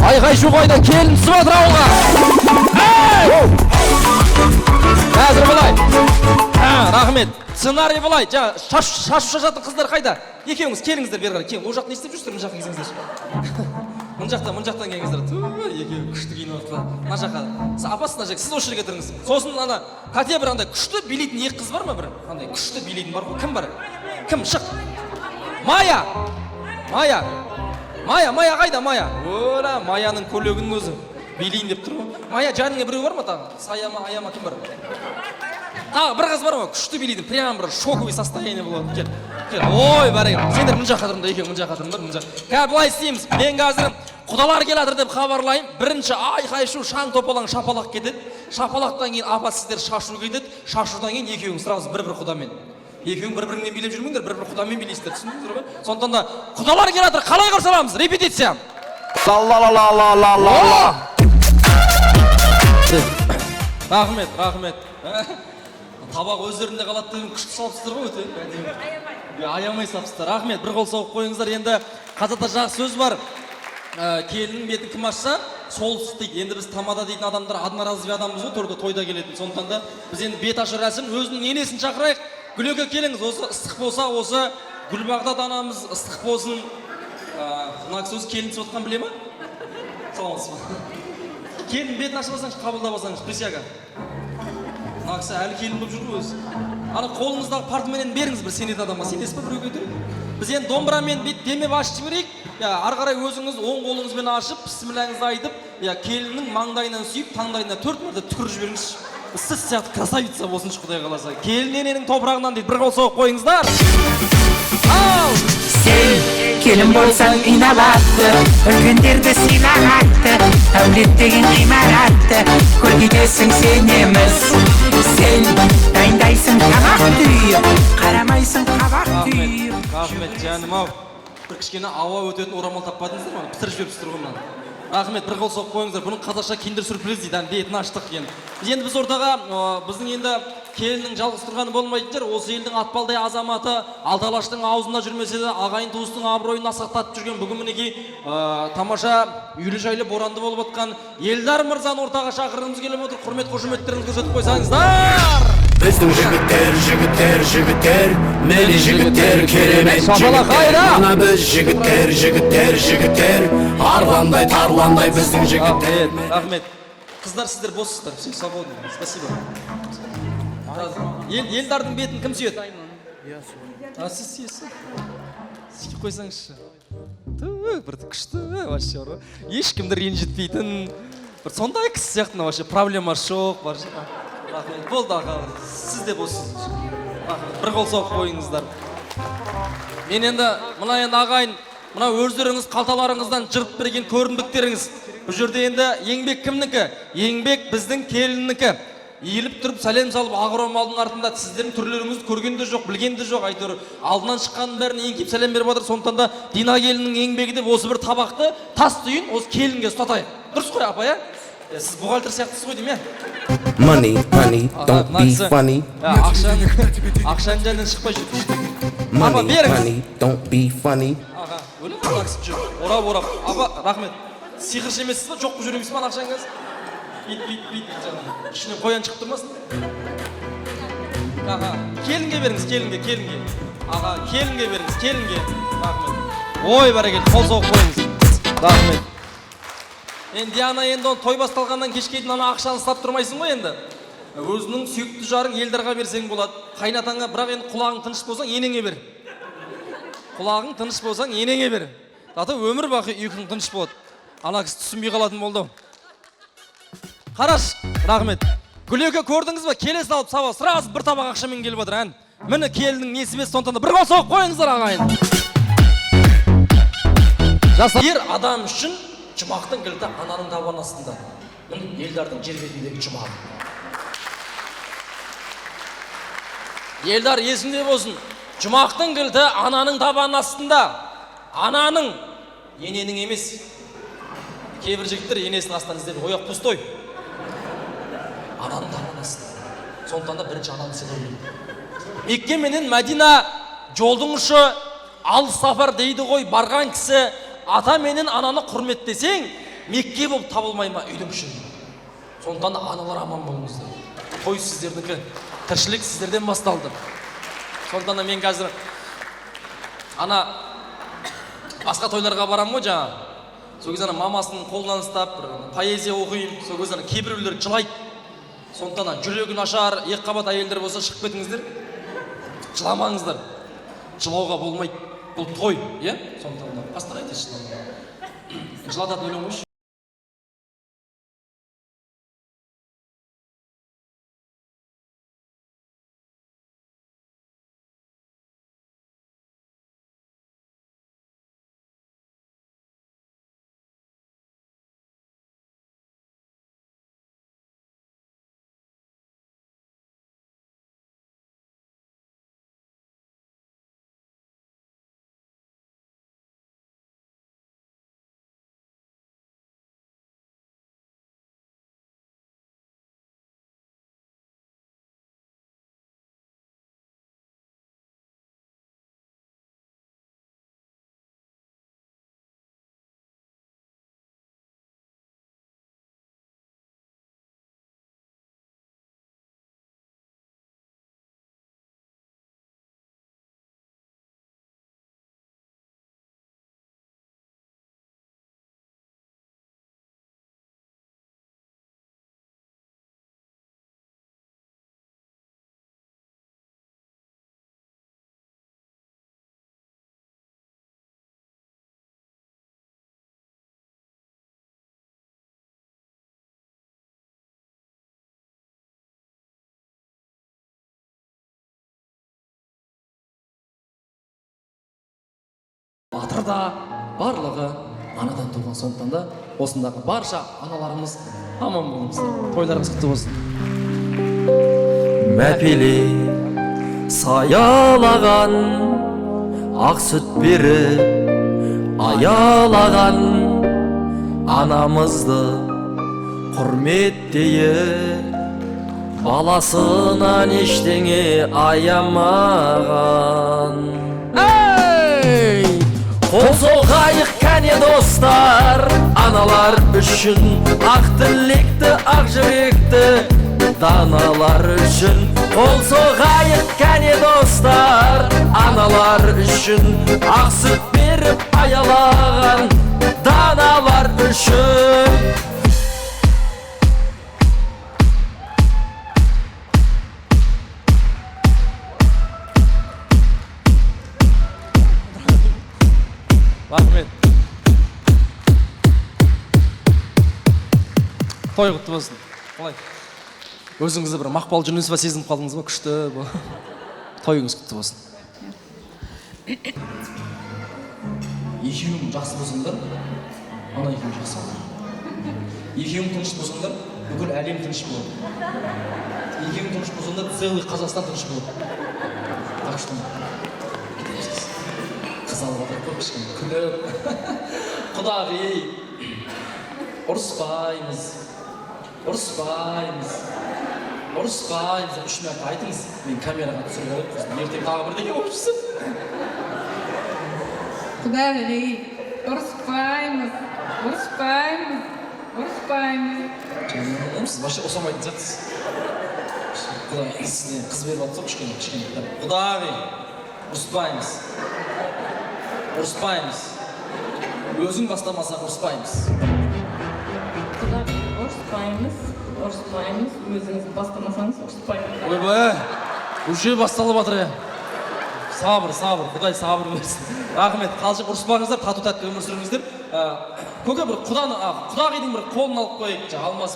Айқай-шу қойды, келін түсіп отыр ауылға. Қазір былай. Рахмет. Сценарий былай. Шашу шашатын қыздар қайда? Екеуіңіз келіңіздер бері қарай. Ол жақ не істеп жүрсіздер? Мына жаққа келсеңіздер. Мұн жақтан келіңіздер. Екеуі күшті киініп отыр. Мына жаққа. Апасы мына жаққа. Сіз осы жерге тұрыңыз. Сосын ана Катя бір андай күшті билейтін екі қыз бар ма бір? Андай күшті билейтін бар ғой. Кім бар? Кім? Шық. Майя қайда Майя? Ора, Майяның көлігінің өзі билейін деп тұр ғой. Майя жаныңа біреу бар ма тағы? Саяма, аяма кім бар? Тағы бір қыз бар ма? Күшті билейді. Прям бір шоковый состояние болады. Кел. Ой, бәрекелді. Сендер мына жаққа тұрыңдар, екеуің мына жаққа тұрыңдар, мына жаққа. Қазір былай істейміз. Мен қазір құдалар келатыр деп хабарлайым. Бірінші айқай-шу шаң топалаң шапалақ кетеді. Шапалақтан кейін апа сіздер шашу кетеді. Шашудан кейін екеуің сразу бір-бір құдамен. Екеуің бір-біріңмен билеп жүрмеңдер, бір-бір құдамен билейсіздер, түсіндіңіздер ғой? Сондықтан да құдалар келатыр, қалай қарсы аламыз? Репетиция. Рахмет. Табақ өздерінде қалады деген күшті салыпсыздар ғой өте. Аямай салыпсыздар. Рахмет, бір қол соғып қойыңыздар. Енді қазақта жақсы сөз бар. Келіннің бетін кім ашса, сол істейді. Енді біз тамада дейтін адамдар одноразовый адамбыз ғой, төрде тойда келетін. Сондықтан да біз енді бет ашу рәсім өзінің енесін шақырайық. Гүлеге келіңіз, осы ыстық болса, осы Гүлбағдат анамыз ыстық болсын. Мына кісі өзі келін түсіп отқан біле ма? Саламатсыз ба? Келін бетін ашып алсаңыз, қабылдап алсаңыз, присяга. Мына кісі әлі келін болып жүр ғой өзі. Ана қолыңыздағы партменен беріңіз бір сенетін адамға. Сенесіз ба біреуге өтірік? Біз енді домбырамен демеп ашып жіберейік. Ары қарай өзіңіз оң қолыңызбен ашып, бісмілләңізді айтып, келіннің маңдайынан сүйіп, таңдайына 4 мәрте түкіріп жіберіңіз. Сіз сияқты красавица болсыншы Құдай қаласа. Келін ененің топырағынан дейді, бір қол соғып қойыңыздар. Сен келін болсаң инабатты, үлкендерді сыйлағатты, әулет деген ғимаратты көргедесің сенеміз. Сен дайындайсың тамақ түйіп, қарамайсың қабақ түйіп. Рахмет жаным ау. Бір кішкене ауа өтетін орамал таппадыңыздар ма? Пісіріп жіберіпсіздер ғой мынаны. Рахмет, бір қол соғып қойыңыздар. Бұның қазақша киндер сюрприз дейді, бетін аштық енді. Енді біз ортаға біздің енді келіннің жалғыз тұрғаны болмайтындар. Осы елдің атпалдай азаматы Алталаштың аузында жүрмесе де ағайын туыстың абыройын асқақтатып жүрген бүгін мінекей тамаша үйлі жайлы боранды болып отқан Елдар мырзаны ортаға шақырғымыз келіп отыр. Құрмет қошеметтеріңізді көрсетіп қойсаңыздар. Біздің жігіттер, міне жігіттер, керемет жігіттер. Ана біз жігіттер, арландай тарландай біздің жігіттер. Рахмет. Қыздар сіздер боссыздар, все свободны. Спасибо. Елдардың бетін кім сүйеді? Сіз сүйесіз? Сүйіп қойсаңызшы. Бір күшті, вообще ұры. Ешкімді ренжітпейтін. Бір сондай кісі сияқты, вообще проблема жоқ. Рахмет, болды аға, сіз де боссыз. Бір қол соғып қойыңыздар. Мен енді, мына енді ағайын, мына өздеріңіз қалталарыңыздан жырып берген көріндіктеріңіз. Бұл жерде енді еңбек кімнікі? Еңбек біздің келіннікі. Иіліп тұрып сәлем салып ағыромалдың артында сіздердің түрлеріңізді көрген де жоқ, білген де жоқ. Әйтеуір алдынан шыққанның бәрін еңкейіп сәлем беріп жатыр. Сондықтан да Дина келіннің еңбегі деп осы бір табақты тас түйін осы келінге ұстатайық. Дұрыс қой апа, я? Сіз бухгалтер сияқтысыз ғой деймін, я? Money, don't be funny. Ақшаның жәнен шықпай жүрді. Апа, беріңіз. Money, don't be funny. Аға, өлі қанақсып жүр. Орап. Апа, рахмет. Сиқыршы емессіз ба? Жоқ қы жүреміз ба ақшаңыз? Бит. Ішінен қоян шығып тұрмасын? Аға, келінге беріңіз, келінге. Аға, келінге беріңіз, Рахмет. Ой, бәрекелді, қол соғып қойыңыз. Рахмет. Диана енді той басталғаннан кешке дейін ана ақшаны ұстап тұрмайсың ғой енді. Өзінің сүйікті жарың Елдарға берсең болады. Қайнатаңа, бірақ енді құлағың тыныш болсаң, енеңе бер. Құлағың тыныш болсаң, енеңе бер. Заты өмір бақи ұйқың тыныш болады. Ана кісі түсінбей қалатын болды. Қараш, рахмет. Гүлеге көрдіңіз ба? Келе салып сабы, сразу бір табақ ақшамен келіп отыр, ән. Міне келінің несібесі, сондықтан да бір қол соғып қойыңыздар ағайын. Ер адам үшін жұмақтың кілті ананың табан астында. Міне Елдардың жер бетіндегі жұмағы. Елдар есінде болсын. Жұмақтың кілті ананың табан астында. Ананың, ененің емес. Кейбір жігіттер енесінің астынан іздеп, ояқ пустой. Ананың табан астында. Сондықтан да бірінші ананы сыйлайды. Мекке менен Мәдина жолдың ұшы, алыс сапар дейді ғой, барған кісі. Ата менен ананы құрметтесең, мекке болып табылмай ма үйдің іші. Сондықтан да аналар аман болыңыздар. Той сіздердікі, тіршілік сіздерден басталды. Сондықтан да мен қазір ана басқа тойларға барам ғой жаңа. Сол кезде мамасының қолынан ұстап поэзия оқиын. Сол кезде кейбіреулер жылайды. Сондықтан да жүрегі нашар, екі қабат әйелдер болса шығып кетіңіздер. Жыламаңыздар. Жылауға болмайды. Бұл той, иә? Сондықтан да постарайтесь жылауға. Жылататын өлең қойшы. Батырда барлығы анадан туған. Сондықтан да осындағы барша аналарымыз аман болыңыздар. Тойларыңыз құтты болсын. Мәпеле саялаған ақ сүт беріп аялаған анамызды құрметтейік, баласынан ештеңе аямаған. Қол соғайық кәне достар, аналар үшін, ақ тілекті, ақ жүректі даналар үшін. Қол соғайық кәне достар, аналар үшін, ақ сүт беріп аялаған даналар үшін. Рахмет. Той құтты болсын. Қалай? Өзіңізді бір Мақпал Жүнісова сезініп қалдыңыз ба? Күшті бұл. Тойыңыз құтты болсын. Екеуің жақсы болсаңдар, ана екеуің жақсы болар. Екеуің тыныш болсаңдар, бүкіл әлем тыныш болады. Екеуің тыныш болсаңдар, целый Қазақстан тыныш болады. Так что қызалып атыр көп кішкене күліп. Құдағи, ұрыспаймыз, ұрыспаймыз, ұрыспаймыз. 3 мәрте айтыңыз, мен камераға түсіріп алып, ертең тағы бірдеңе болып жүрсін. Құдағи, ұрыспаймыз, ұрыспаймыз, ұрыспаймыз. Сіз вообще ұсамайтын затсыз. Құдағи, сізден қыз беріп алып сол кішкене. Құдағи, ұрыспаймыз. Ұрыспаймыз. Өзің бастамасаң ұрыспаймыз. Құдағи, ұрыспаймыз, ұрыспаймыз. Өзіңіз бастамасаңыз ұрыспаймыз. Ойбай, уже басталып жатыр. Сабыр, Құдай сабыр берсін. Рахмет, қалжық ұрыспаңыздар, тату-тәтті өмір сүріңіздер. Көке бір құдағидың бір қолын алып қойып, алмас.